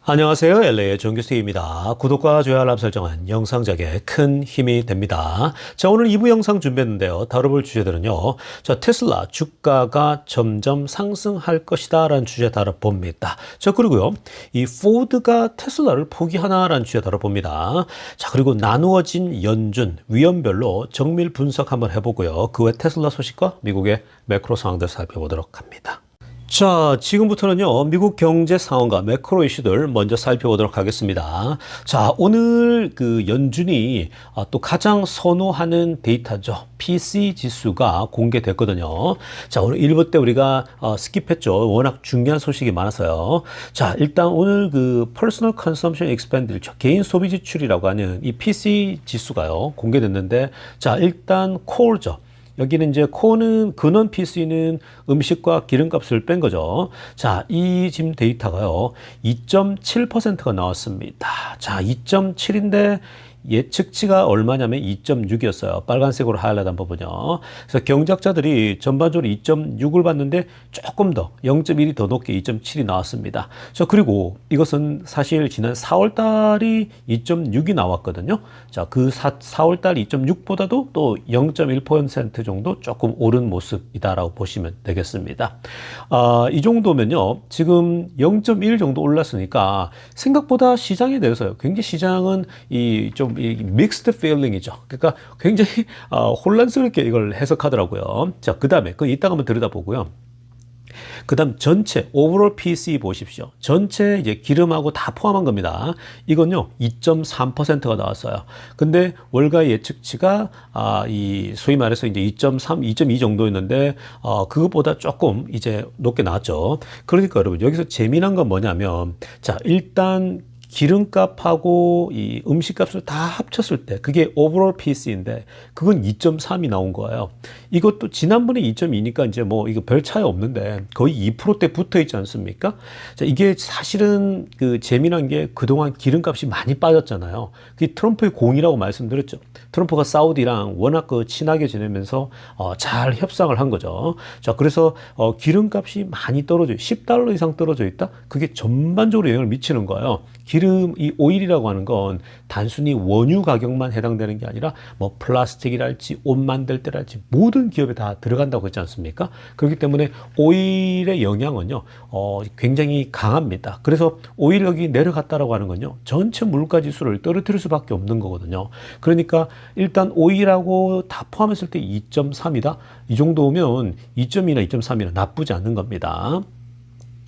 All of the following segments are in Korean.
안녕하세요. LA의 정규스입니다. 구독과 좋아요 알람 설정은 영상작에 큰 힘이 됩니다. 자, 오늘 2부 영상 준비했는데요. 다뤄볼 주제들은요. 자, 테슬라 주가가 점점 상승할 것이다 라는 주제 다뤄봅니다. 자, 그리고요. 이 포드가 테슬라를 포기하나 라는 주제 다뤄봅니다. 자, 그리고 나누어진 연준, 위험별로 정밀 분석 한번 해보고요. 그 외 테슬라 소식과 미국의 매크로 상황들 살펴보도록 합니다. 자, 지금부터는요, 미국 경제 상황과 매크로 이슈들 먼저 살펴보도록 하겠습니다. 자, 오늘 그 연준이 또 가장 선호하는 데이터죠. PC 지수가 공개됐거든요. 자, 오늘 1부 때 우리가 스킵했죠. 워낙 중요한 소식이 많아서요. 자, 일단 오늘 그 Personal Consumption Expenditure, 개인 소비 지출이라고 하는 이 PC 지수가요, 공개됐는데, 자, 일단 코어죠. 여기는 이제 코어는 근원 PC는 음식과 기름값을 뺀 거죠. 자, 이 지금 데이터가요. 2.7%가 나왔습니다. 자, 2.7인데 예측치가 얼마냐면 2.6이었어요. 빨간색으로 하이라이트한 부분요. 그래서 경작자들이 전반적으로 2.6을 봤는데 조금 더 0.1이 더 높게 2.7이 나왔습니다. 자, 그리고 이것은 사실 지난 4월 달이 2.6이 나왔거든요. 자, 그 4월 달 2.6보다도 또 0.1% 정도 조금 오른 모습이다라고 보시면 되겠습니다. 이 정도면요. 지금 0.1 정도 올랐으니까 생각보다 시장에 대해서요. 굉장히 시장은 이 믹스드 필링이죠. 그러니까 굉장히 혼란스럽게 이걸 해석하더라고요. 자, 그 다음에 이따가 한번 들여다보고요. 그 다음 전체 오버롤 PC 보십시오. 전체 이제 기름하고 다 포함한 겁니다. 이건요 2.3%가 나왔어요. 근데 월가 예측치가 이 소위 말해서 이제 2.3, 2.2 정도였는데 그것보다 조금 이제 높게 나왔죠. 그러니까 여러분 여기서 재미난 건 뭐냐면 자, 일단 기름값하고 이 음식값을 다 합쳤을 때 그게 오버롤 PC인데 그건 2.3이 나온 거예요. 이것도 지난번에 2.2니까 이제 뭐 이거 별 차이 없는데 거의 2%대 붙어 있지 않습니까? 자, 이게 사실은 그 재미난 게 그동안 기름값이 많이 빠졌잖아요. 그게 트럼프의 공이라고 말씀드렸죠. 트럼프가 사우디랑 워낙 그 친하게 지내면서 잘 협상을 한 거죠. 자, 그래서 기름값이 많이 떨어져요. $10 이상 떨어져 있다? 그게 전반적으로 영향을 미치는 거예요. 이 오일이라고 하는 건 단순히 원유 가격만 해당되는 게 아니라 뭐 플라스틱이랄지 옷 만들 때랄지 모든 기업에 다 들어간다고 했지 않습니까? 그렇기 때문에 오일의 영향은요, 굉장히 강합니다. 그래서 오일 여기 내려갔다라고 하는 건요, 전체 물가 지수를 떨어뜨릴 수밖에 없는 거거든요. 그러니까 일단 오일하고 다 포함했을 때 2.3이다? 이 정도면 2.2나 2.3이나 나쁘지 않는 겁니다.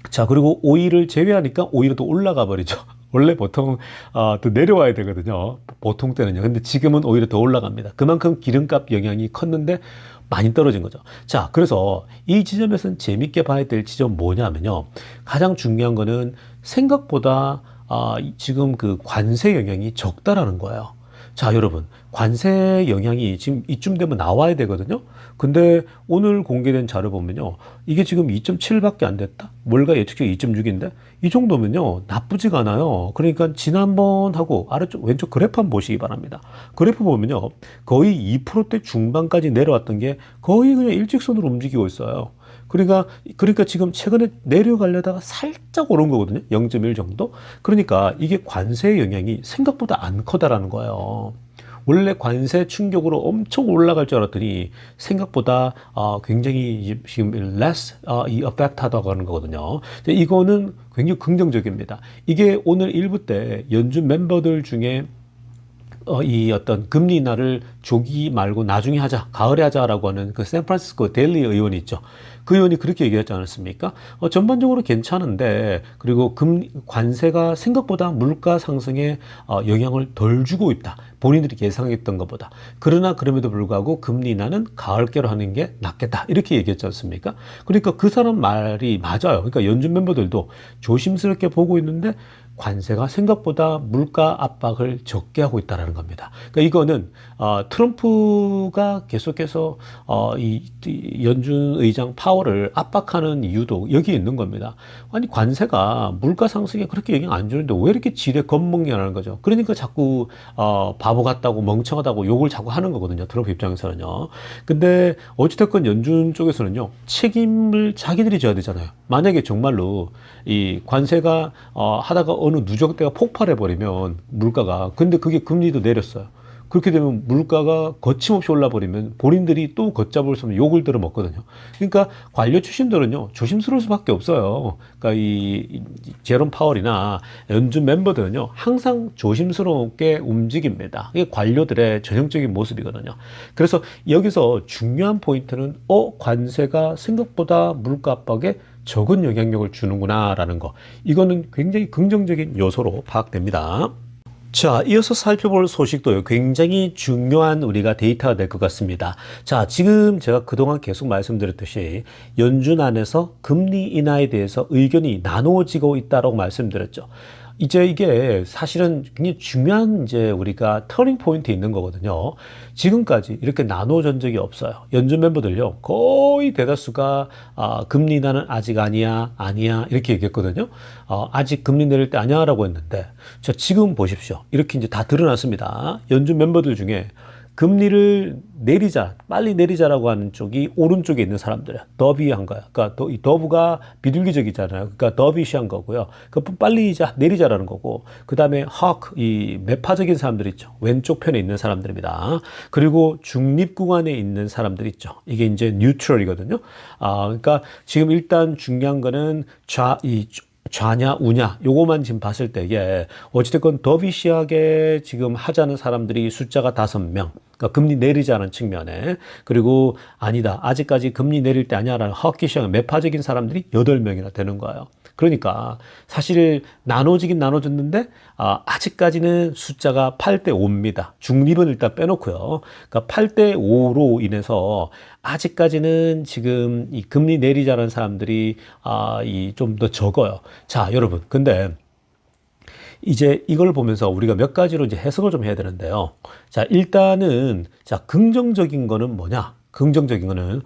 자, 그리고 오일을 제외하니까 오히려 또 올라가 버리죠. 원래 보통 더 내려와야 되거든요. 보통 때는요. 근데 지금은 오히려 더 올라갑니다. 그만큼 기름값 영향이 컸는데 많이 떨어진 거죠. 자, 그래서 이 지점에서는 재밌게 봐야 될 지점 뭐냐면요. 가장 중요한 거는 생각보다 지금 그 관세 영향이 적다라는 거예요. 자, 여러분, 관세 영향이 지금 이쯤 되면 나와야 되거든요. 근데 오늘 공개된 자료 보면요. 이게 지금 2.7밖에 안 됐다? 월가 예측치 2.6인데? 이 정도면요. 나쁘지가 않아요. 그러니까 지난번하고 아래쪽 왼쪽 그래프 한번 보시기 바랍니다. 그래프 보면요. 거의 2%대 중반까지 내려왔던 게 거의 그냥 일직선으로 움직이고 있어요. 그러니까 지금 최근에 내려가려다가 살짝 오른 거거든요. 0.1 정도? 그러니까 이게 관세의 영향이 생각보다 안 커다라는 거예요. 원래 관세 충격으로 엄청 올라갈 줄 알았더니 생각보다 굉장히 지금 less 이 effect 하다고 하는 거거든요. 이거는 굉장히 긍정적입니다. 이게 오늘 일부 때 연준 멤버들 중에 이 어떤 금리 인하를 조기 말고 나중에 하자, 가을에 하자라고 하는 그 샌프란시스코 데일리 의원이 있죠. 그 의원이 그렇게 얘기하지 않았습니까? 전반적으로 괜찮은데, 그리고 관세가 생각보다 물가 상승에 영향을 덜 주고 있다. 본인들이 예상했던 것보다. 그러나 그럼에도 불구하고 금리 인하는 가을께로 하는 게 낫겠다. 이렇게 얘기했지 않습니까? 그러니까 그 사람 말이 맞아요. 그러니까 연준 멤버들도 조심스럽게 보고 있는데 관세가 생각보다 물가 압박을 적게 하고 있다는 겁니다. 그러니까 이거는 트럼프가 계속해서 이 연준 의장 파월 파월을 압박하는 이유도 여기에 있는 겁니다. 아니, 관세가 물가 상승에 그렇게 영향 안 주는데 왜 이렇게 지레 겁먹냐는 거죠. 그러니까 자꾸 바보 같다고 멍청하다고 욕을 자꾸 하는 거거든요. 트럼프 입장에서는요. 근데 어찌됐건 연준 쪽에서는요, 책임을 자기들이 져야 되잖아요. 만약에 정말로 이 관세가 하다가 어느 누적대가 폭발해 버리면 물가가, 근데 그게 금리도 내렸어요. 그렇게 되면 물가가 거침없이 올라버리면 본인들이 또 걷잡을 수 없는 욕을 들어 먹거든요. 그러니까 관료 출신들은요, 조심스러울 수밖에 없어요. 그러니까 이 제롬 파월이나 연준 멤버들은요, 항상 조심스럽게 움직입니다. 이게 관료들의 전형적인 모습이거든요. 그래서 여기서 중요한 포인트는 관세가 생각보다 물가 압박에 적은 영향력을 주는구나라는 거. 이거는 굉장히 긍정적인 요소로 파악됩니다. 자, 이어서 살펴볼 소식도 굉장히 중요한 우리가 데이터가 될 것 같습니다. 자, 지금 제가 그동안 계속 말씀드렸듯이 연준 안에서 금리 인하에 대해서 의견이 나누어지고 있다고 말씀드렸죠. 이제 이게 사실은 굉장히 중요한 이제 우리가 터닝 포인트에 있는 거거든요. 지금까지 이렇게 나눠진 적이 없어요. 연준 멤버들요, 거의 대다수가 금리 인하는 아직 아니야, 아니야 이렇게 얘기했거든요. 아직 금리 내릴 때 아니야라고 했는데, 자, 지금 보십시오. 이렇게 이제 다 드러났습니다. 연준 멤버들 중에 금리를 내리자, 빨리 내리자라고 하는 쪽이 오른쪽에 있는 사람들이야. 더비한 거야. 그러니까 이 더브가 비둘기적이잖아요. 그러니까 더비시한 거고요. 그 빨리 이제 내리자라는 거고. 그 다음에 이 매파적인 사람들 있죠. 왼쪽 편에 있는 사람들입니다. 그리고 중립 구간에 있는 사람들 있죠. 이게 이제 뉴트럴이거든요. 그러니까 지금 일단 중요한 거는 좌냐 우냐 요거만 지금 봤을 때에 어찌됐건 더비시하게 지금 하자는 사람들이 숫자가 5명, 그러니까 금리 내리자는 측면에, 그리고 아니다 아직까지 금리 내릴 때 아니야라는 허키시하게 매파적인 사람들이 8명이나 되는 거예요. 그러니까 사실 나눠지긴 나눠졌는데 아직까지는 숫자가 8대 5입니다. 중립은 일단 빼놓고요. 그러니까 8대 5로 인해서 아직까지는 지금 이 금리 내리자는 사람들이 좀 더 적어요. 자, 여러분, 근데 이제 이걸 보면서 우리가 몇 가지로 이제 해석을 좀 해야 되는데요. 자, 일단은 자, 긍정적인 거는 뭐냐? 긍정적인 거는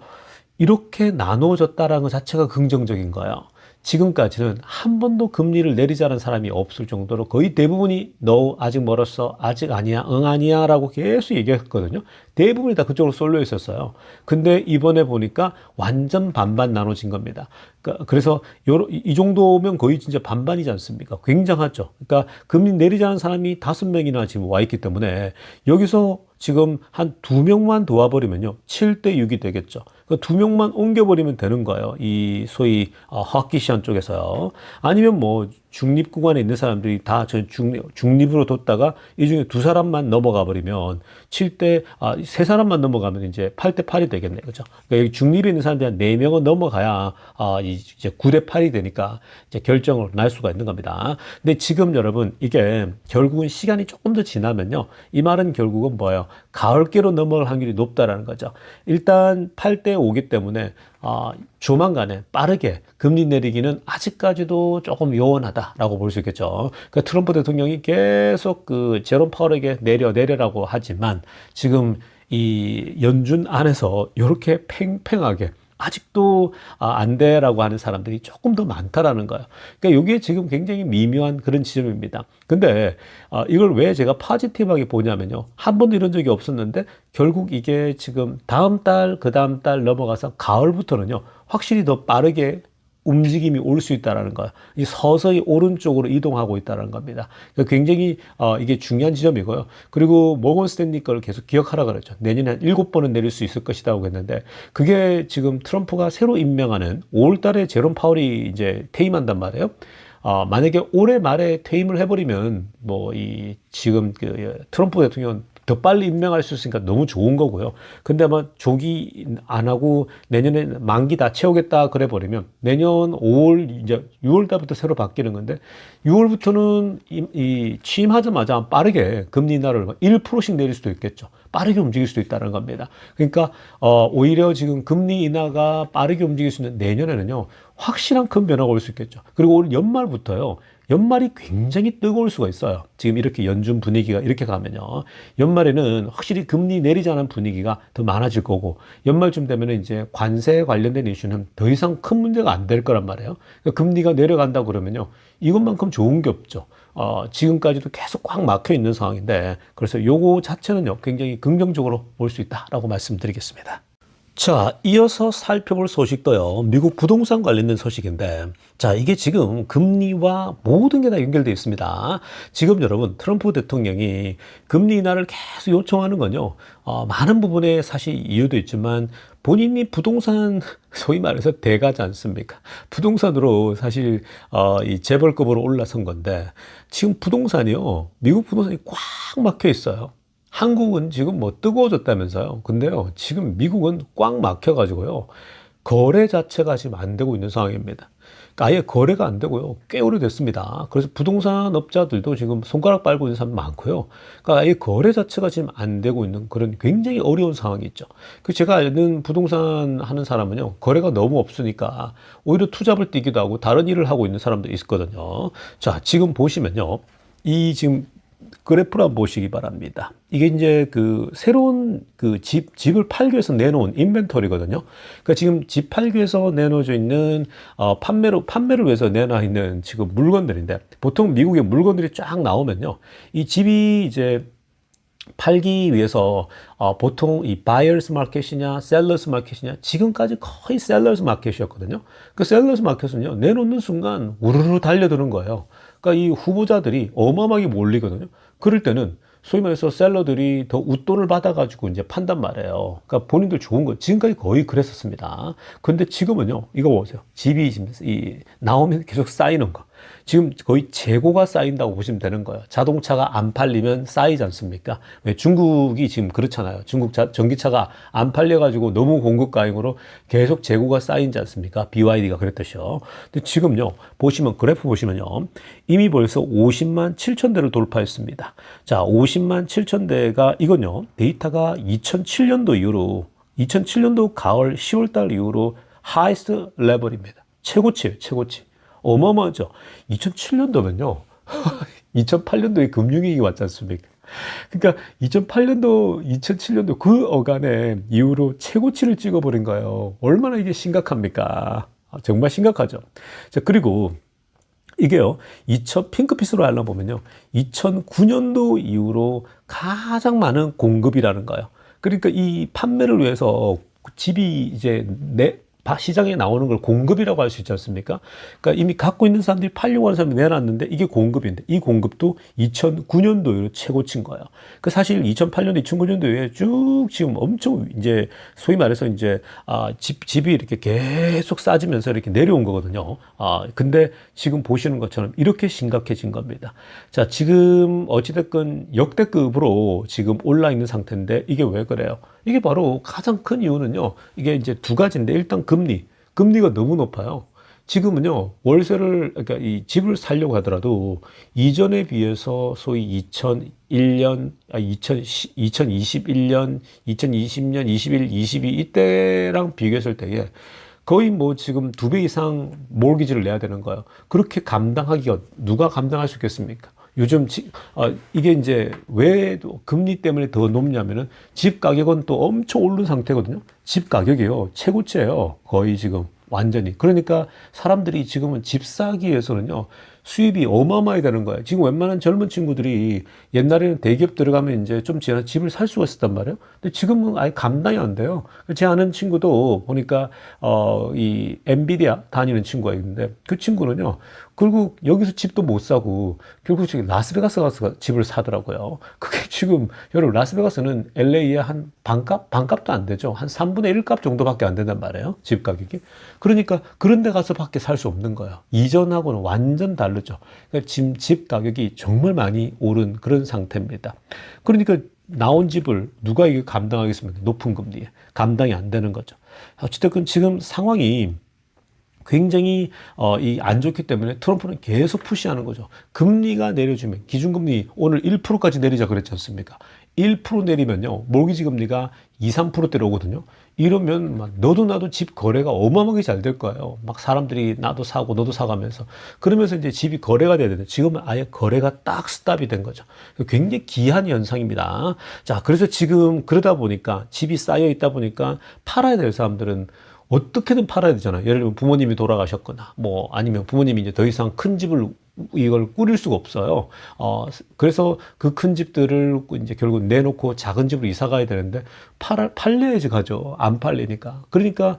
이렇게 나눠졌다라는 것 자체가 긍정적인 거예요. 지금까지는 한 번도 금리를 내리자는 사람이 없을 정도로 거의 대부분이 너 아직 멀었어, 아직 아니야, 응 아니야 라고 계속 얘기했거든요. 대부분이 다 그쪽으로 쏠려 있었어요. 근데 이번에 보니까 완전 반반 나눠진 겁니다. 그래서 이 정도면 거의 진짜 반반이지 않습니까? 굉장하죠. 그러니까 금리 내리자는 사람이 5명이나 지금 와 있기 때문에 여기서 지금 한 2명만 도와버리면요, 7대 6이 되겠죠. 그 2명만 옮겨버리면 되는 거예요. 이 소위 허키시안 쪽에서요. 아니면 뭐 중립 구간에 있는 사람들이 다 중립으로 뒀다가 이 중에 2사람만 넘어가 버리면 3사람만 넘어가면 이제 8대 8이 되겠네. 그죠? 그러니까 여기 중립에 있는 사람들이 한 4명은 넘어가야 이제 9대 8이 되니까 이제 결정을 날 수가 있는 겁니다. 근데 지금 여러분, 이게 결국은 시간이 조금 더 지나면요, 이 말은 결국은 뭐예요? 가을께로 넘어갈 확률이 높다라는 거죠. 일단 8대 5기 때문에 조만간에 빠르게 금리 내리기는 아직까지도 조금 요원하다라고 볼 수 있겠죠. 그러니까 트럼프 대통령이 계속 그 제롬 파월에게 내려라고 하지만 지금 이 연준 안에서 이렇게 팽팽하게 아직도 안 돼라고 하는 사람들이 조금 더 많다라는 거예요. 그러니까 이게 지금 굉장히 미묘한 그런 지점입니다. 근데 이걸 왜 제가 포지티브하게 보냐면요, 한 번도 이런 적이 없었는데 결국 이게 지금 다음 달, 그 다음 달 넘어가서 가을부터는요, 확실히 더 빠르게 움직임이 올 수 있다는 거예요. 이 서서히 오른쪽으로 이동하고 있다는 겁니다. 그러니까 굉장히 이게 중요한 지점이고요. 그리고 모건 스탠리 거를 계속 기억하라 그랬죠. 내년에 한 7번은 내릴 수 있을 것이라고 했는데, 그게 지금 트럼프가 새로 임명하는 5월 달에 제롬 파월이 이제 퇴임한단 말이에요. 만약에 올해 말에 퇴임을 해버리면 지금 트럼프 대통령 더 빨리 임명할 수 있으니까 너무 좋은 거고요. 근데 아마 조기 안 하고 내년에 만기 다 채우겠다 그래 버리면 내년 5월, 이제 6월 달부터 새로 바뀌는 건데, 6월부터는 이 취임하자마자 빠르게 금리 인하를 1%씩 내릴 수도 있겠죠. 빠르게 움직일 수도 있다는 겁니다. 그러니까 오히려 지금 금리 인하가 빠르게 움직일 수 있는 내년에는요, 확실한 큰 변화가 올 수 있겠죠. 그리고 올 연말부터요, 연말이 굉장히 뜨거울 수가 있어요. 지금 이렇게 연준 분위기가 이렇게 가면요. 연말에는 확실히 금리 내리자는 분위기가 더 많아질 거고, 연말쯤 되면 이제 관세 관련된 이슈는 더 이상 큰 문제가 안 될 거란 말이에요. 그러니까 금리가 내려간다 그러면요. 이것만큼 좋은 게 없죠. 지금까지도 계속 꽉 막혀 있는 상황인데, 그래서 요거 자체는요, 굉장히 긍정적으로 볼 수 있다라고 말씀드리겠습니다. 자, 이어서 살펴볼 소식도요, 미국 부동산 관련된 소식인데, 자, 이게 지금 금리와 모든 게 다 연결되어 있습니다. 지금 여러분, 트럼프 대통령이 금리 인하를 계속 요청하는 건요, 많은 부분에 사실 이유도 있지만, 본인이 부동산, 소위 말해서 대가지 않습니까? 부동산으로 사실, 이 재벌급으로 올라선 건데, 지금 부동산이요, 미국 부동산이 꽉 막혀 있어요. 한국은 지금 뭐 뜨거워졌다면서요. 근데요, 지금 미국은 꽉 막혀가지고요, 거래 자체가 지금 안 되고 있는 상황입니다. 그러니까 아예 거래가 안 되고요, 꽤 오래됐습니다. 그래서 부동산 업자들도 지금 손가락 빨고 있는 사람 많고요. 그러니까 아예 거래 자체가 지금 안 되고 있는 그런 굉장히 어려운 상황이 있죠. 그 제가 아는 부동산 하는 사람은요, 거래가 너무 없으니까 오히려 투잡을 뛰기도 하고 다른 일을 하고 있는 사람도 있거든요. 자, 지금 보시면요, 이 지금 그래프를 한번 보시기 바랍니다. 이게 이제 그 새로운 그 집을 팔기 위해서 내놓은 인벤토리거든요. 그러니까 지금 집 팔기 위해서 내놓어져 있는, 판매를 위해서 내놔 있는 지금 물건들인데, 보통 미국의 물건들이 쫙 나오면요, 이 집이 이제 팔기 위해서 보통 이 바이어스 마켓이냐 셀러스 마켓이냐, 지금까지 거의 셀러스 마켓이었거든요. 그 셀러스 마켓은요, 내놓는 순간 우르르 달려드는 거예요. 그러니까 이 후보자들이 어마어마하게 몰리거든요. 그럴 때는 소위 말해서 셀러들이 더 웃돈을 받아가지고 이제 판단 말이에요. 그러니까 본인들 좋은 거, 지금까지 거의 그랬었습니다. 근데 지금은요, 이거 보세요. 집이 지금 나오면 계속 쌓이는 거. 지금 거의 재고가 쌓인다고 보시면 되는 거예요. 자동차가 안 팔리면 쌓이지 않습니까? 왜 중국이 지금 그렇잖아요. 중국 전기차가 안 팔려가지고 너무 공급 과잉으로 계속 재고가 쌓이지 않습니까? BYD가 그랬듯이요. 근데 지금요, 보시면, 그래프 보시면요, 이미 벌써 50만 7천 대를 돌파했습니다. 자, 50만 7천 대가, 이건요, 데이터가 2007년도 이후로, 2007년도 가을 10월 달 이후로 하이스트 레벨입니다. 최고치예요, 최고치. 어마어마하죠. 2007년도면요. 2008년도에 금융위기 왔지 않습니까? 그러니까 2008년도, 2007년도 그 어간에 이후로 최고치를 찍어버린 거예요. 얼마나 이게 심각합니까? 정말 심각하죠. 자, 그리고 이게요, 핑크빛으로 알아보면요, 2009년도 이후로 가장 많은 공급이라는 거예요. 그러니까 이 판매를 위해서 집이 이제 시장에 나오는 걸 공급이라고 할 수 있지 않습니까? 그러니까 이미 갖고 있는 사람들이 팔려고 하는 사람이 내놨는데 이게 공급인데, 이 공급도 2009년도에 최고치인 거예요. 그 사실 2008년도, 2009년도에 쭉 지금 엄청 이제 소위 말해서 이제 집이 이렇게 계속 싸지면서 이렇게 내려온 거거든요. 근데 지금 보시는 것처럼 이렇게 심각해진 겁니다. 자, 지금 어찌됐건 역대급으로 지금 올라 있는 상태인데, 이게 왜 그래요? 이게 바로 가장 큰 이유는요, 이게 이제 두 가지인데, 일단 금리가 너무 높아요. 지금은요, 그러니까 이 집을 살려고 하더라도 이전에 비해서 소위 2021년, 2020년, 21, 22 이때랑 비교했을 때에 거의 뭐 지금 2배 이상 몰기지를 내야 되는 거예요. 그렇게 누가 감당할 수 있겠습니까? 요즘 이게 이제 왜 금리 때문에 더 높냐면은 집 가격은 또 엄청 오른 상태거든요. 집 가격이요, 최고치예요. 거의 지금 완전히. 그러니까 사람들이 지금은 집 사기 위해서는요, 수입이 어마어마하게 되는 거예요. 지금 웬만한 젊은 친구들이 옛날에는 대기업 들어가면 이제 좀 지나서 집을 살 수가 있었단 말이에요. 근데 지금은 아예 감당이 안 돼요. 제 아는 친구도 보니까, 이 엔비디아 다니는 친구가 있는데, 그 친구는요, 결국 여기서 집도 못 사고, 결국 지금 라스베가스 가서 집을 사더라고요. 그게 지금, 여러분, 라스베가스는 LA의 한 반값도 안 되죠. 한 3분의 1 값 정도밖에 안 된단 말이에요, 집 가격이. 그러니까 그런 데 가서 밖에 살 수 없는 거예요. 이전하고는 완전 다르죠. 그러니까 집 가격이 정말 많이 오른 그런 상태입니다. 그러니까 나온 집을 누가 이게 감당하겠습니까? 높은 금리에. 감당이 안 되는 거죠. 어쨌든 지금 상황이 굉장히 안 좋기 때문에 트럼프는 계속 푸시하는 거죠. 금리가 내려주면, 기준금리 오늘 1%까지 내리자 그랬지 않습니까? 1% 내리면요, 모기지 금리가 2, 3%대로 오거든요. 이러면 막 너도 나도 집 거래가 어마어마하게 잘 될 거예요. 막 사람들이 나도 사고 너도 사가면서 그러면서 이제 집이 거래가 돼야 되는데 지금은 아예 거래가 딱 스탑이 된 거죠. 굉장히 기이한 현상입니다. 자, 그래서 지금 그러다 보니까 집이 쌓여 있다 보니까 팔아야 될 사람들은 어떻게든 팔아야 되잖아요. 예를 들면 부모님이 돌아가셨거나 뭐 아니면 부모님이 이제 더 이상 큰 집을 이걸 꾸릴 수가 없어요. 그래서 그 큰 집들을 이제 결국 내놓고 작은 집으로 이사 가야 되는데 팔려야지 가죠. 안 팔리니까. 그러니까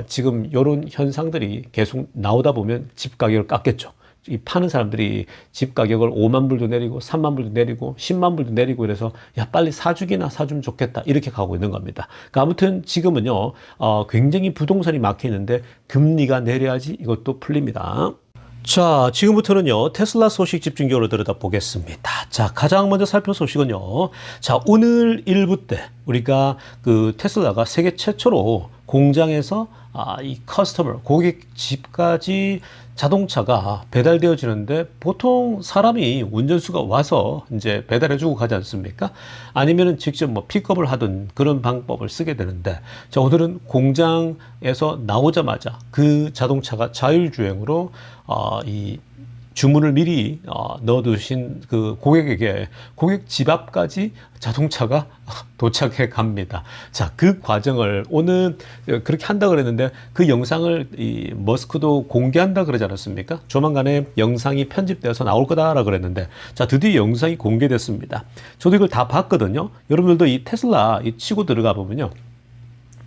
지금 이런 현상들이 계속 나오다 보면 집 가격을 깎겠죠. 이 파는 사람들이 집 가격을 5만 불도 내리고 3만 불도 내리고 10만 불도 내리고 이래서 야 빨리 사주기나 사주면 좋겠다 이렇게 가고 있는 겁니다. 그러니까 아무튼 지금은요 굉장히 부동산이 막혀 있는데 금리가 내려야지 이것도 풀립니다. 자, 지금부터는요, 테슬라 소식 집중적으로 들여다보겠습니다. 자, 가장 먼저 살펴볼 소식은요, 자, 오늘 일부 때 우리가 그 테슬라가 세계 최초로 공장에서 이 커스터머, 고객 집까지 자동차가 배달되어지는데 보통 사람이 운전수가 와서 이제 배달해주고 가지 않습니까? 아니면은 직접 뭐 픽업을 하든 그런 방법을 쓰게 되는데 자, 오늘은 공장에서 나오자마자 그 자동차가 자율주행으로 이 주문을 미리 넣어두신 그 고객에게 고객 집 앞까지 자동차가 도착해 갑니다. 자, 그 과정을 오늘 그렇게 한다 그랬는데 그 영상을 이 머스크도 공개한다 그러지 않았습니까? 조만간에 영상이 편집되어서 나올 거다라고 그랬는데 자, 드디어 영상이 공개됐습니다. 저도 이걸 다 봤거든요. 여러분들도 이 테슬라 이 치고 들어가 보면요.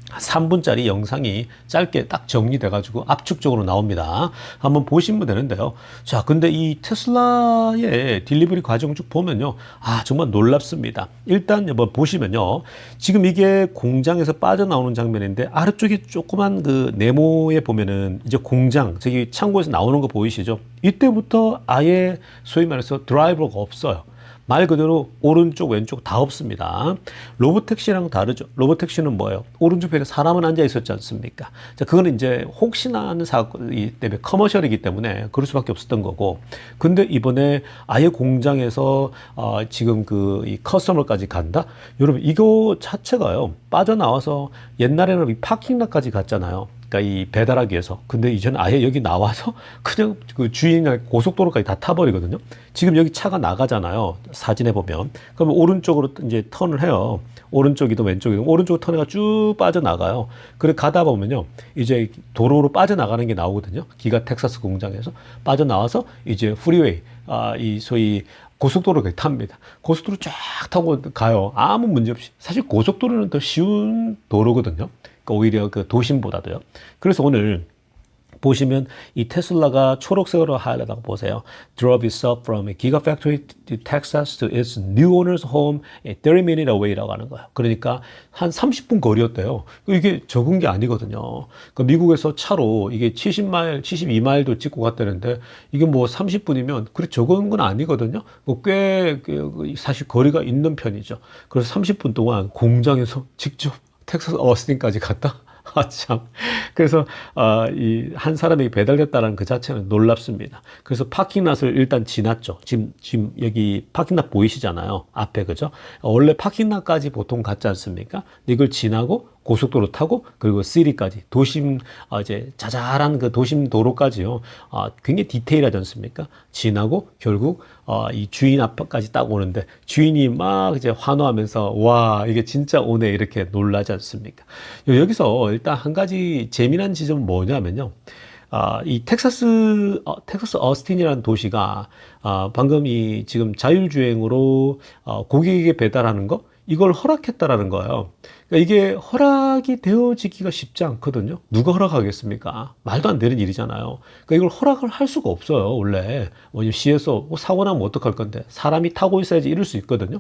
3분짜리 영상이 짧게 딱 정리돼 가지고 압축적으로 나옵니다. 한번 보시면 되는데요. 자, 근데 이 테슬라의 딜리버리 과정 쭉 보면요. 정말 놀랍습니다. 일단 한번 보시면요. 지금 이게 공장에서 빠져나오는 장면인데 아래쪽에 조그만 그 네모에 보면은 이제 공장, 저기 창고에서 나오는 거 보이시죠? 이때부터 아예 소위 말해서 드라이버가 없어요. 말 그대로 오른쪽 왼쪽 다 없습니다. 로보택시랑 다르죠. 로보택시는 뭐예요? 오른쪽 편에 사람은 앉아 있었지 않습니까? 자, 그거는 이제 혹시나 하는 사건이 때문에 커머셜이기 때문에 그럴 수밖에 없었던 거고. 근데 이번에 아예 공장에서 지금 그 이 커스터머까지 간다? 여러분 이거 자체가요. 빠져나와서 옛날에는 이 파킹락까지 갔잖아요. 그러니까 이 배달하기 위해서. 근데 이제는 아예 여기 나와서 그냥 그 주인의 고속도로까지 다 타버리거든요. 지금 여기 차가 나가잖아요. 사진에 보면. 그러면 오른쪽으로 이제 턴을 해요. 오른쪽이든 왼쪽이든 오른쪽 턴해가 쭉 빠져나가요. 그래 가다 보면요. 이제 도로로 빠져나가는 게 나오거든요. 기가 텍사스 공장에서 빠져나와서 이제 프리웨이, 이 소위 고속도로를 탑니다. 고속도로 쫙 타고 가요. 아무 문제 없이. 사실 고속도로는 더 쉬운 도로거든요. 그러니까 오히려 그 도심보다도요. 그래서 오늘 보시면 이 테슬라가 초록색으로 하이라이트하고 보세요. Drove itself from a gigafactory to Texas to its new owner's home 30 minutes away라고 하는 거예요. 그러니까 한 30분 거리였대요. 이게 적은 게 아니거든요. 그러니까 미국에서 차로 이게 70마일, 72마일도 찍고 갔다는데 이게 뭐 30분이면 그렇게 적은 건 아니거든요. 꽤 사실 거리가 있는 편이죠. 그래서 30분 동안 공장에서 직접 텍사스 어스틴까지 갔다. 참. 그래서 이 한 사람에게 배달됐다는 그 자체는 놀랍습니다. 그래서 파킹랏을 일단 지났죠. 지금 여기 파킹랏 보이시잖아요. 앞에 그죠? 원래 파킹랏까지 보통 갔지 않습니까? 이걸 지나고 고속도로 타고 그리고 시리까지 도심 이제 자잘한 그 도심 도로까지요. 굉장히 디테일하지 않습니까? 지나고 결국 이 주인 앞까지 딱 오는데 주인이 막 이제 환호하면서 와 이게 진짜 오네 이렇게 놀라지 않습니까? 여기서 일단 한 가지 재미난 지점은 뭐냐면요. 이 텍사스 어스틴이라는 도시가 방금 이 지금 자율주행으로 고객에게 배달하는 거 이걸 허락했다라는 거예요. 그러니까 이게 허락이 되어지기가 쉽지 않거든요. 누가 허락하겠습니까? 말도 안 되는 일이잖아요. 그러니까 이걸 허락을 할 수가 없어요, 원래. 왜냐면 시에서 사고 나면 어떡할 건데 사람이 타고 있어야지 이럴 수 있거든요.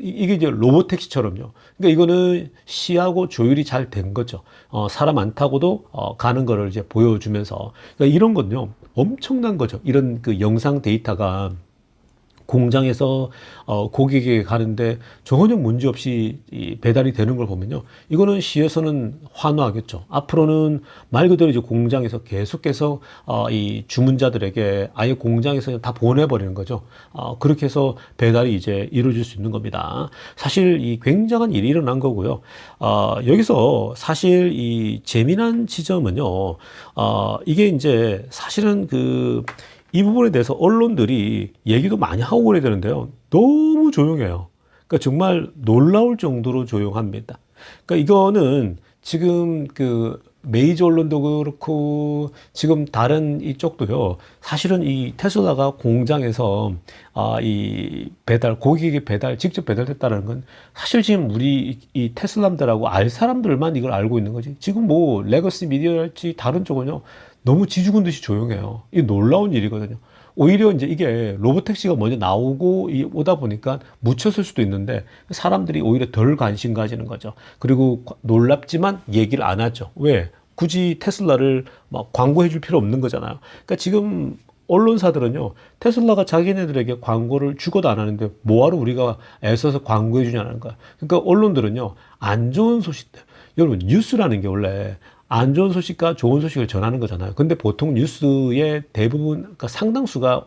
이게 이제 로보택시처럼요. 그러니까 이거는 시하고 조율이 잘 된 거죠. 사람 안 타고도 가는 거를 이제 보여주면서. 그러니까 이런 건요, 엄청난 거죠. 이런 그 영상 데이터가 공장에서 고객에게 가는데 전혀 문제 없이 이 배달이 되는 걸 보면요. 이거는 시에서는 환호하겠죠. 앞으로는 말 그대로 이제 공장에서 계속해서 이 주문자들에게 아예 공장에서 다 보내버리는 거죠. 그렇게 해서 배달이 이제 이루어질 수 있는 겁니다. 사실 이 굉장한 일이 일어난 거고요. 여기서 사실 이 재미난 지점은요. 이게 이제 사실은 이 부분에 대해서 언론들이 얘기도 많이 하고 그래야 되는데요. 너무 조용해요. 그러니까 정말 놀라울 정도로 조용합니다. 그러니까 이거는 지금 메이저 언론도 그렇고 지금 다른 이쪽도요. 사실은 이 테슬라가 공장에서 이 고객에게 직접 배달됐다는 건 사실 지금 우리 이 테슬라들하고 알 사람들만 이걸 알고 있는 거지. 지금 뭐 레거시 미디어랄지 다른 쪽은요. 너무 지죽은 듯이 조용해요. 이 놀라운 일이거든요. 오히려 이제 이게 로보택시가 먼저 나오고 오다 보니까 묻혔을 수도 있는데 사람들이 오히려 덜 관심 가지는 거죠. 그리고 놀랍지만 얘기를 안 하죠. 왜? 굳이 테슬라를 막 광고해 줄 필요 없는 거잖아요. 그러니까 지금 언론사들은요, 테슬라가 자기네들에게 광고를 주고도 안 하는데 뭐하러 우리가 애써서 광고해 주냐는 거야. 그러니까 언론들은요, 안 좋은 소식들. 여러분, 뉴스라는 게 원래 안 좋은 소식과 좋은 소식을 전하는 거잖아요. 근데 보통 뉴스의 대부분, 그러니까 상당수가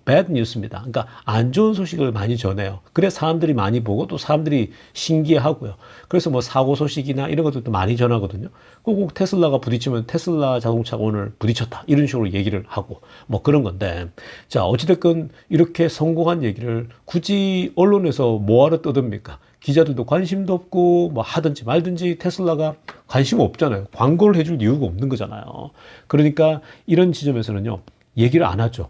bad 뉴스입니다. 그러니까 안 좋은 소식을 많이 전해요. 그래 사람들이 많이 보고 또 사람들이 신기해하고요. 그래서 뭐 사고 소식이나 이런 것들도 많이 전하거든요. 꼭 테슬라가 부딪히면 테슬라 자동차가 오늘 부딪혔다. 이런 식으로 얘기를 하고 뭐 그런 건데. 자, 어찌됐건 이렇게 성공한 얘기를 굳이 언론에서 뭐하러 떠듭니까? 기자들도 관심도 없고 뭐 하든지 말든지 테슬라가 관심 없잖아요. 광고를 해줄 이유가 없는 거잖아요. 그러니까 이런 지점에서는요. 얘기를 안 하죠.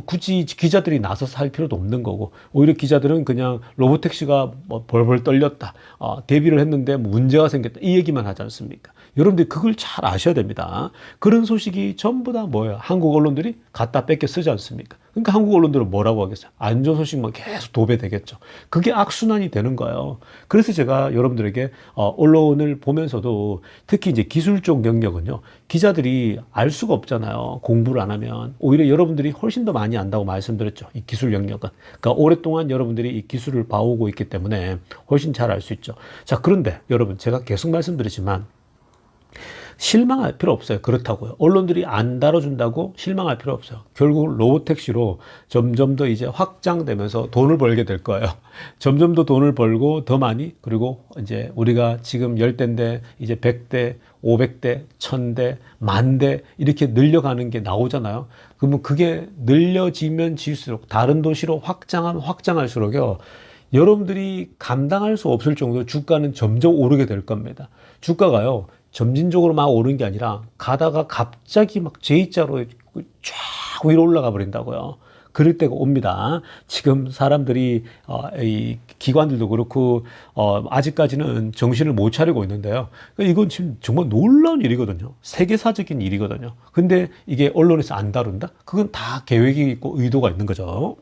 굳이 기자들이 나서서 할 필요도 없는 거고 오히려 기자들은 그냥 로보택시가 뭐 벌벌 떨렸다. 데뷔를 했는데 문제가 생겼다. 이 얘기만 하지 않습니까? 여러분들이 그걸 잘 아셔야 됩니다. 그런 소식이 전부 다 뭐예요? 한국 언론들이 갖다 뺏겨 쓰지 않습니까? 그러니까 한국 언론들은 뭐라고 하겠어요? 안 좋은 소식만 계속 도배되겠죠. 그게 악순환이 되는 거예요. 그래서 제가 여러분들에게 언론을 보면서도 특히 이제 기술 쪽 영역은요. 기자들이 알 수가 없잖아요. 공부를 안 하면. 오히려 여러분들이 훨씬 더 많이 안다고 말씀드렸죠. 이 기술 영역은. 그러니까 오랫동안 여러분들이 이 기술을 봐오고 있기 때문에 훨씬 잘 알 수 있죠. 자, 그런데 여러분 제가 계속 말씀드리지만 실망할 필요 없어요. 그렇다고요. 언론들이 안 다뤄준다고 실망할 필요 없어요. 결국 로보택시로 점점 더 이제 확장되면서 돈을 벌게 될 거예요. 점점 더 돈을 벌고 더 많이 그리고 이제 우리가 지금 10대인데 이제 100대, 500대, 1000대, 10,000대 이렇게 늘려가는 게 나오잖아요. 그러면 그게 늘려지면 질수록 다른 도시로 확장하면 확장할수록요. 여러분들이 감당할 수 없을 정도로 주가는 점점 오르게 될 겁니다. 주가가요. 점진적으로 막 오르는 게 아니라 가다가 갑자기 막 J자로 쫙 위로 올라가 버린다고요. 그럴 때가 옵니다. 지금 사람들이 이 기관들도 그렇고 아직까지는 정신을 못 차리고 있는데요. 이건 지금 정말 놀라운 일이거든요. 세계사적인 일이거든요. 근데 이게 언론에서 안 다룬다? 그건 다 계획이 있고 의도가 있는 거죠.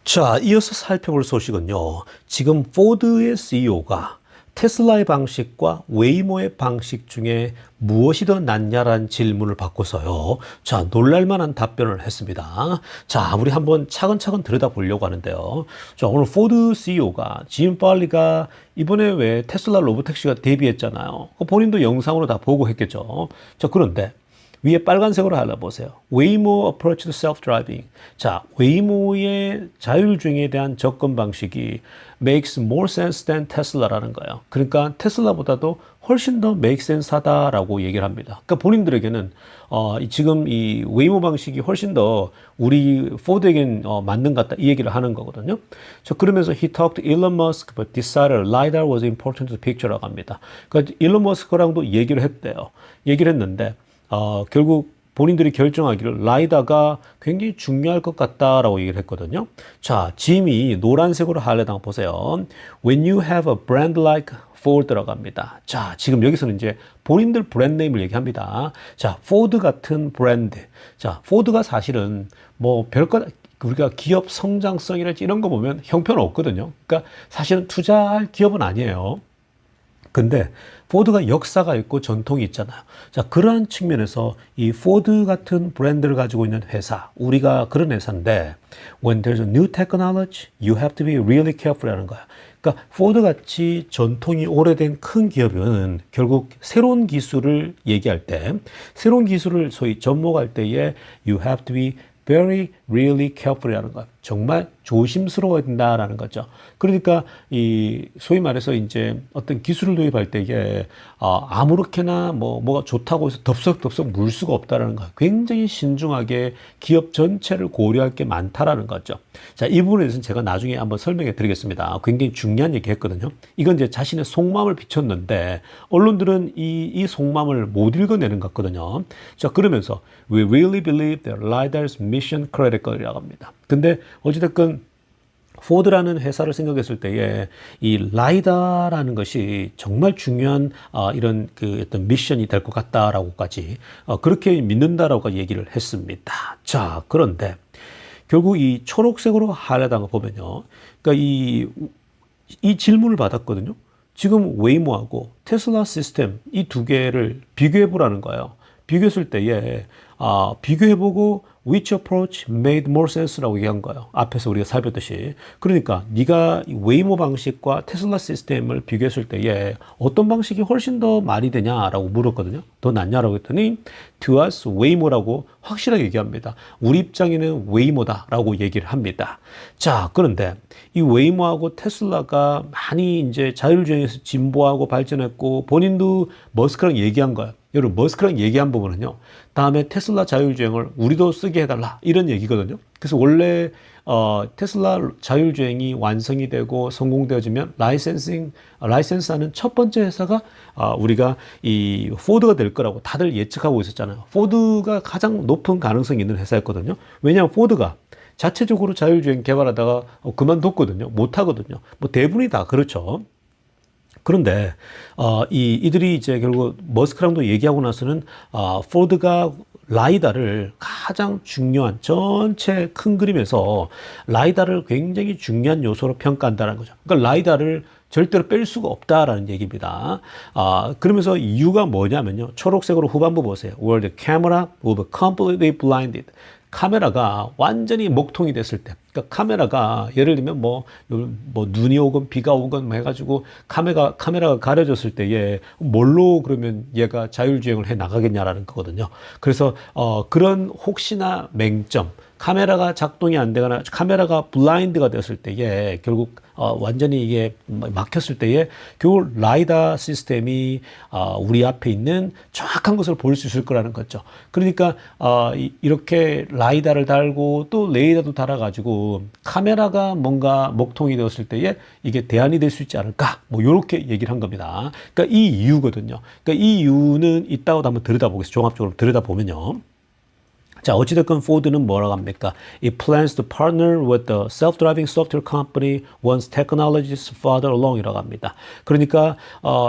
자, 이어서 살펴볼 소식은요. 지금 포드의 CEO가 테슬라의 방식과 웨이모의 방식 중에 무엇이 더 낫냐라는 질문을 받고서요. 자, 놀랄만한 답변을 했습니다. 자, 우리 한번 차근차근 들여다보려고 하는데요. 자, 오늘 포드 CEO가 짐 팔리가 이번에 왜 테슬라 로보택시가 데뷔했잖아요. 본인도 영상으로 다 보고 했겠죠. 자, 그런데 위에 빨간색으로 알아보세요. 웨이모 approach to self-driving. 자, 웨이모의 자율주행에 대한 접근 방식이 makes more sense than Tesla라는 거예요. 그러니까 테슬라보다도 훨씬 더 make sense 하다라고 얘기를 합니다. 그러니까 본인들에게는 지금 이 웨이모 방식이 훨씬 더 우리 포드에겐 맞는 것 같다 이 얘기를 하는 거거든요. 저 그러면서 he talked to Elon Musk but decided LiDAR was important to the picture라고 합니다. 그러니까 일론 머스크랑도 얘기를 했대요. 얘기를 했는데 결국 본인들이 결정하기를 라이다가 굉장히 중요할 것 같다라고 얘기를 했거든요. 자, 짐이 노란색으로 하려다가 보세요. When you have a brand like Ford 들어갑니다. 자, 지금 여기서는 이제 본인들 브랜드 네임을 얘기합니다. 자, 포드 같은 브랜드. 자, 포드가 사실은 뭐 별것 우리가 기업 성장성이랄지 이런 거 보면 형편 없거든요. 그러니까 사실은 투자할 기업은 아니에요. 근데 포드가 역사가 있고 전통이 있잖아요. 자, 그러한 측면에서 이 포드 같은 브랜드를 가지고 있는 회사, 우리가 그런 회사인데 when there's a new technology, you have to be really careful이라는 거야. 그러니까 포드 같이 전통이 오래된 큰 기업은 결국 새로운 기술을 얘기할 때, 새로운 기술을 소위 접목할 때에 you have to be very really careful이라는 것. 정말 조심스러워야 된다라는 거죠. 그러니까 이 소위 말해서 이제 어떤 기술을 도입할 때에 아무렇게나 뭐가 좋다고 해서 덥석덥석 물 수가 없다라는 거. 굉장히 신중하게 기업 전체를 고려할 게 많다라는 거죠. 자, 이 부분에 대해서는 제가 나중에 한번 설명해 드리겠습니다. 굉장히 중요한 얘기 했거든요. 이건 이제 자신의 속마음을 비췄는데 언론들은 이 속마음을 못 읽어내는 것 같거든요. 자, 그러면서 we really believe that LiDAR is mission critical이라고 합니다. 근데 어찌됐건 포드라는 회사를 생각했을 때에 이 라이다라는 것이 정말 중요한 이런 그 어떤 미션이 될 것 같다라고까지 그렇게 믿는다라고 얘기를 했습니다. 자, 그런데 결국 이 초록색으로 하려다가 거 보면요, 그러니까 이 질문을 받았거든요. 지금 웨이모하고 테슬라 시스템 이 두 개를 비교해 보라는 거예요. 비교했을 때에 비교해보고 which approach made more sense라고 얘기한 거예요. 앞에서 우리가 살폈듯이. 그러니까 네가 웨이모 방식과 테슬라 시스템을 비교했을 때에 어떤 방식이 훨씬 더 말이 되냐라고 물었거든요. 더 낫냐라고 했더니 to us 웨이모라고 확실하게 얘기합니다. 우리 입장에는 웨이모다라고 얘기를 합니다. 자, 그런데 이 웨이모하고 테슬라가 많이 이제 자율주행에서 진보하고 발전했고 본인도 머스크랑 얘기한 거예요. 여러분, 머스크랑 얘기한 부분은요, 다음에 테슬라 자율주행을 우리도 쓰게 해달라 이런 얘기거든요. 그래서 원래 테슬라 자율주행이 완성이 되고 성공되어지면 라이센스하는 첫 번째 회사가 우리가 이 포드가 될 거라고 다들 예측하고 있었잖아요. 포드가 가장 높은 가능성이 있는 회사였거든요. 왜냐하면 포드가 자체적으로 자율주행 개발하다가 그만뒀거든요. 못하거든요. 뭐 대부분이 다 그렇죠. 그런데 이들이 이제 결국 머스크랑도 얘기하고 나서는 포드가 라이다를 가장 중요한 전체 큰 그림에서 라이다를 굉장히 중요한 요소로 평가한다는 거죠. 그러니까 라이다를 절대로 뺄 수가 없다라는 얘기입니다. 그러면서 이유가 뭐냐면요. 초록색으로 후반부 보세요. Where the camera will be completely blinded. 카메라가 완전히 목통이 됐을 때, 그러니까 카메라가 예를 들면 뭐 눈이 오건 비가 오건 뭐 해가지고 카메라가 가려졌을 때에 뭘로 그러면 얘가 자율주행을 해 나가겠냐라는 거거든요. 그래서 그런 혹시나 맹점, 카메라가 작동이 안 되거나 카메라가 블라인드가 됐을 때에 결국 완전히 이게 막혔을 때에 결국 라이다 시스템이 우리 앞에 있는 정확한 것을 볼 수 있을 거라는 거죠. 그러니까 이렇게 라이다를 달고 또 레이더도 달아가지고 카메라가 뭔가 먹통이 되었을 때에 이게 대안이 될 수 있지 않을까, 뭐 이렇게 얘기를 한 겁니다. 그러니까 이 이유거든요. 그러니까 이 이유는 이따가도 한번 들여다보겠습니다. 종합적으로 들여다보면요. 자, 어찌됐건 포드는 뭐라고 합니까? It plans to partner with the self-driving software company once technology is further along 이라고 합니다. 그러니까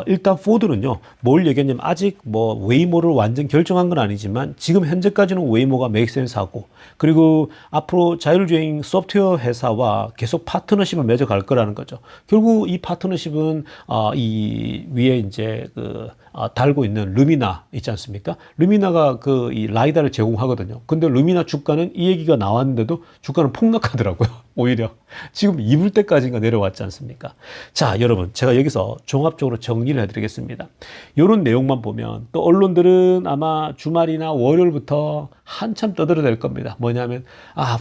일단 포드는요, 뭘 얘기했냐면 아직 뭐 웨이모를 완전 결정한 건 아니지만 지금 현재까지는 웨이모가 make sense 하고, 그리고 앞으로 자율주행 소프트웨어 회사와 계속 파트너십을 맺어갈 거라는 거죠. 결국 이 파트너십은 이 위에 이제 달고 있는 루미나 있지 않습니까? 루미나가 이 라이다를 제공하거든요. 근데 루미나 주가는 이 얘기가 나왔는데도 주가는 폭락하더라고요. 오히려 지금 2불 때까지가 내려왔지 않습니까? 자, 여러분, 제가 여기서 종합적으로 정리를 해드리겠습니다. 이런 내용만 보면 또 언론들은 아마 주말이나 월요일부터 한참 떠들어댈 겁니다. 뭐냐면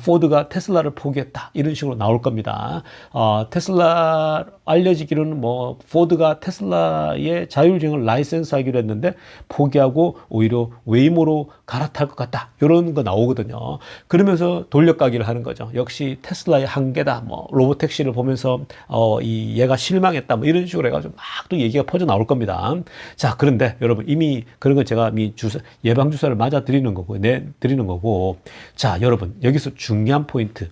포드가 테슬라를 포기했다 이런 식으로 나올 겁니다. 테슬라 알려지기로는 뭐 포드가 테슬라의 자율주행을 라이센스 하기로 했는데 포기하고 오히려 웨이모로 갈아탈 것 같다 이런 거 나오거든요. 그러면서 돌려가기를 하는 거죠. 역시 테슬라의 한계다. 뭐 로보택시를 보면서 얘가 실망했다. 뭐 이런 식으로 해가지고 막 또 얘기가 퍼져 나올 겁니다. 자, 그런데 여러분 이미 그런 건 제가 이미 예방 주사를 맞아 드리는 거고 자, 여러분 여기서 중요한 포인트.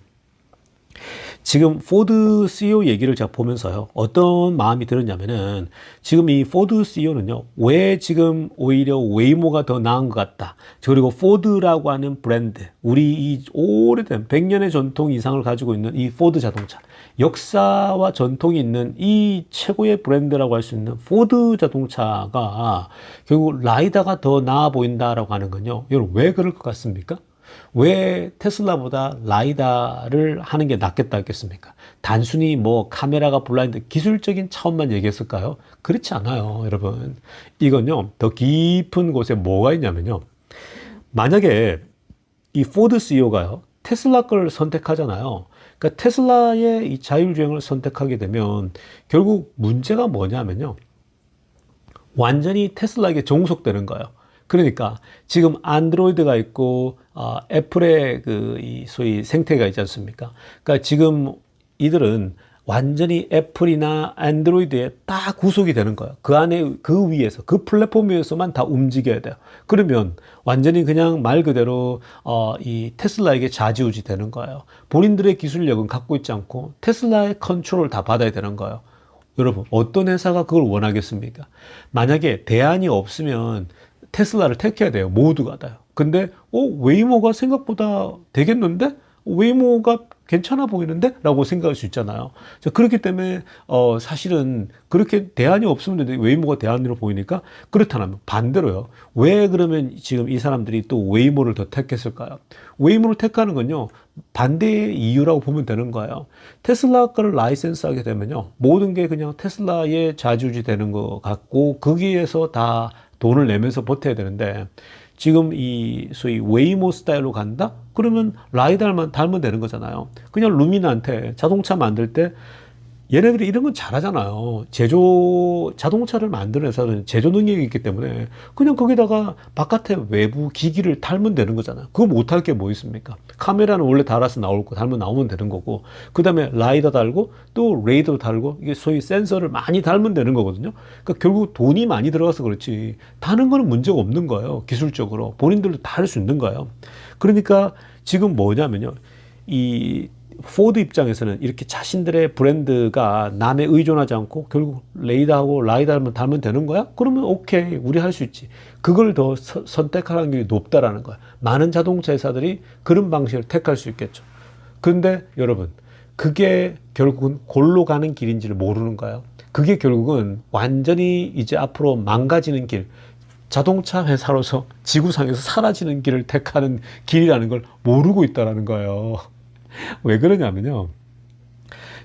지금 포드 CEO 얘기를 제가 보면서요, 어떤 마음이 들었냐면은, 지금 이 포드 CEO는요, 왜 지금 오히려 웨이모가 더 나은 것 같다. 그리고 포드라고 하는 브랜드, 우리 이 오래된 100년의 전통 이상을 가지고 있는 이 포드 자동차, 역사와 전통이 있는 이 최고의 브랜드라고 할 수 있는 포드 자동차가 결국 라이다가 더 나아 보인다라고 하는 건요, 여러분 왜 그럴 것 같습니까? 왜 테슬라보다 라이다를 하는 게 낫겠다 했겠습니까? 단순히 뭐 카메라가 블라인드 기술적인 차원만 얘기했을까요? 그렇지 않아요, 여러분. 이건요, 더 깊은 곳에 뭐가 있냐면요. 만약에 이 포드 CEO가요, 테슬라 걸 선택하잖아요. 그러니까 테슬라의 이 자율주행을 선택하게 되면 결국 문제가 뭐냐면요. 완전히 테슬라에게 종속되는 거예요. 그러니까 지금 안드로이드가 있고 애플의 이 소위 생태가 있지 않습니까? 그러니까 지금 이들은 완전히 애플이나 안드로이드에 다 구속이 되는 거예요. 그 안에 그 위에서 그 플랫폼 위에서만 다 움직여야 돼요. 그러면 완전히 그냥 말 그대로 이 테슬라에게 좌지우지 되는 거예요. 본인들의 기술력은 갖고 있지 않고 테슬라의 컨트롤을 다 받아야 되는 거예요. 여러분, 어떤 회사가 그걸 원하겠습니까? 만약에 대안이 없으면 테슬라를 택해야 돼요. 모두가 다요. 근데 웨이모가 생각보다 되겠는데? 웨이모가 괜찮아 보이는데? 라고 생각할 수 있잖아요. 그렇기 때문에 사실은 그렇게 대안이 없으면 웨이모가 대안으로 보이니까 그렇다면 반대로요. 왜 그러면 지금 이 사람들이 또 웨이모를 더 택했을까요? 웨이모를 택하는 건요, 반대의 이유라고 보면 되는 거예요. 테슬라 거를 라이센스 하게 되면요, 모든 게 그냥 테슬라에 좌지우지 되는 것 같고 거기에서 다 돈을 내면서 버텨야 되는데, 지금 이 소위 웨이모 스타일로 간다? 그러면 라이다만 달면 되는 거잖아요. 그냥 루미나한테 자동차 만들 때 얘네들이 이런 건 잘하잖아요. 자동차를 만드는 회사는 제조 능력이 있기 때문에 그냥 거기다가 바깥에 외부 기기를 달면 되는 거잖아요. 그거 못할 게 뭐 있습니까? 카메라는 원래 달아서 나올 거 달면 나오면 되는 거고, 그 다음에 라이더 달고 또 레이더 달고, 이게 소위 센서를 많이 달면 되는 거거든요. 그러니까 결국 돈이 많이 들어가서 그렇지 다른 거는 문제가 없는 거예요. 기술적으로 본인들도 다 할 수 있는 거예요. 그러니까 지금 뭐냐면요, 이 포드 입장에서는 이렇게 자신들의 브랜드가 남에 의존하지 않고 결국 레이더하고 라이더만 달면 되는 거야? 그러면 오케이, 우리 할 수 있지. 그걸 더 선택할 확률이 높다라는 거야. 많은 자동차 회사들이 그런 방식을 택할 수 있겠죠. 근데 여러분, 그게 결국은 골로 가는 길인지를 모르는 거예요. 그게 결국은 완전히 이제 앞으로 망가지는 길, 자동차 회사로서 지구상에서 사라지는 길을 택하는 길이라는 걸 모르고 있다는 거예요. 왜 그러냐면요,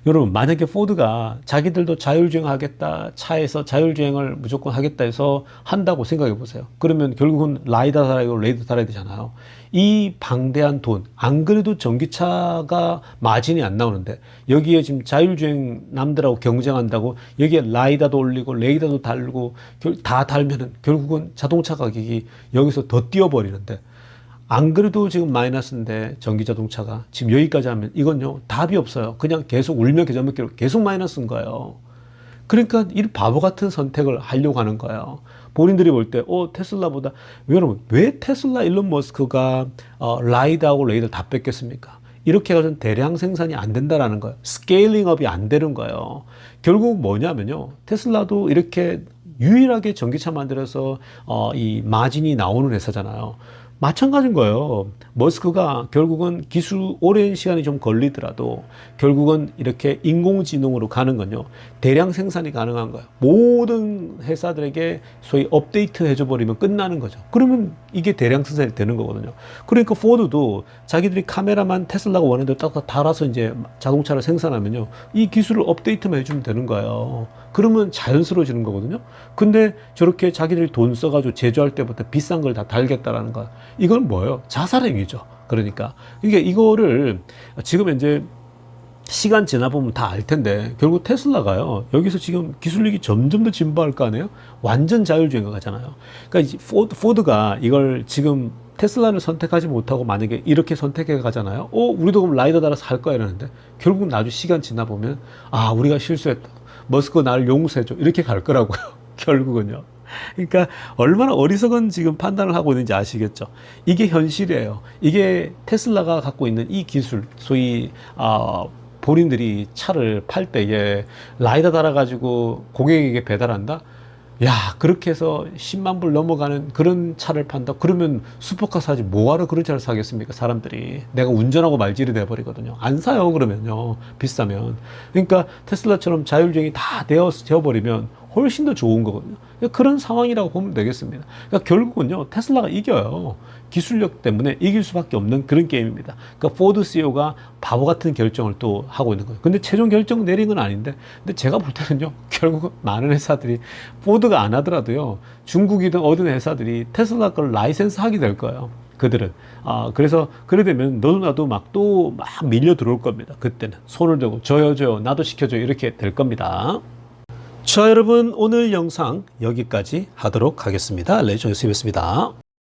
여러분, 만약에 포드가 자기들도 자율주행 하겠다, 차에서 자율주행을 무조건 하겠다 해서 한다고 생각해 보세요. 그러면 결국은 라이더 달아야 되고 레이더 달아야 되잖아요. 이 방대한 돈, 안 그래도 전기차가 마진이 안 나오는데 여기에 지금 자율주행 남들하고 경쟁한다고 여기에 라이더도 올리고 레이더도 달고 다 달면은 결국은 자동차 가격이 여기서 더 뛰어버리는데, 안 그래도 지금 마이너스인데 전기 자동차가 지금 여기까지 하면 이건요, 답이 없어요. 그냥 계속 울며 겨자 먹기로 계속 마이너스인 거예요. 그러니까 이 바보 같은 선택을 하려고 하는 거예요. 본인들이 볼 때 테슬라보다, 여러분, 왜 테슬라 일론 머스크가 라이드하고 레이더 다 뺏겼습니까? 이렇게 해가지고 대량 생산이 안 된다라는 거예요. 스케일링업이 안 되는 거예요. 결국 뭐냐면요, 테슬라도 이렇게 유일하게 전기차 만들어서 이 마진이 나오는 회사잖아요. 마찬가지인 거예요. 머스크가 결국은 기술 오랜 시간이 좀 걸리더라도 결국은 이렇게 인공지능으로 가는 건요, 대량 생산이 가능한 거예요. 모든 회사들에게 소위 업데이트 해줘 버리면 끝나는 거죠. 그러면 이게 대량 생산이 되는 거거든요. 그러니까 포드도 자기들이 카메라만 테슬라가 원하는 대로 딱 달아서 이제 자동차를 생산하면요, 이 기술을 업데이트만 해주면 되는 거예요. 그러면 자연스러워지는 거거든요. 근데 저렇게 자기들이 돈 써가지고 제조할 때부터 비싼 걸 다 달겠다라는 거야. 이건 뭐예요? 자살행위죠. 그러니까 이거를 지금 이제 시간 지나보면 다 알 텐데, 결국 테슬라가요, 여기서 지금 기술력이 점점 더 진보할 거 아니에요? 완전 자율주행 가잖아요. 그러니까 포드가 이걸 지금 테슬라를 선택하지 못하고 만약에 이렇게 선택해 가잖아요. 우리도 그럼 라이더 달아서 할 거야 이러는데, 결국 나중에 시간 지나보면 우리가 실수했다, 머스크 나를 용서해줘, 이렇게 갈 거라고요. 결국은요. 그러니까 얼마나 어리석은 지금 판단을 하고 있는지 아시겠죠? 이게 현실이에요. 이게 테슬라가 갖고 있는 이 기술, 소위 본인들이 차를 팔 때에 라이더 달아가지고 고객에게 배달한다? 야, 그렇게 해서 10만 불 넘어가는 그런 차를 판다? 그러면 슈퍼카 사지 뭐하러 그런 차를 사겠습니까? 사람들이. 내가 운전하고 말질이 돼버리거든요. 안 사요, 그러면요. 비싸면. 그러니까 테슬라처럼 자율주행이 다 되어버리면 훨씬 더 좋은 거거든요. 그런 상황이라고 보면 되겠습니다. 그러니까 결국은요, 테슬라가 이겨요. 기술력 때문에 이길 수밖에 없는 그런 게임입니다. 그러니까 포드 CEO가 바보 같은 결정을 또 하고 있는 거예요. 근데 최종 결정 내린 건 아닌데, 근데 제가 볼 때는요, 결국 많은 회사들이 포드가 안 하더라도요, 중국이든 어떤 회사들이 테슬라 걸 라이센스 하게 될 거예요. 그들은. 그래서, 그래 되면 너도 나도 막 또 막 밀려 들어올 겁니다. 그때는. 손을 들고, 저요, 나도 시켜줘요. 이렇게 될 겁니다. 자, 여러분, 오늘 영상 여기까지 하도록 하겠습니다. 레이저 뉴스였습니다.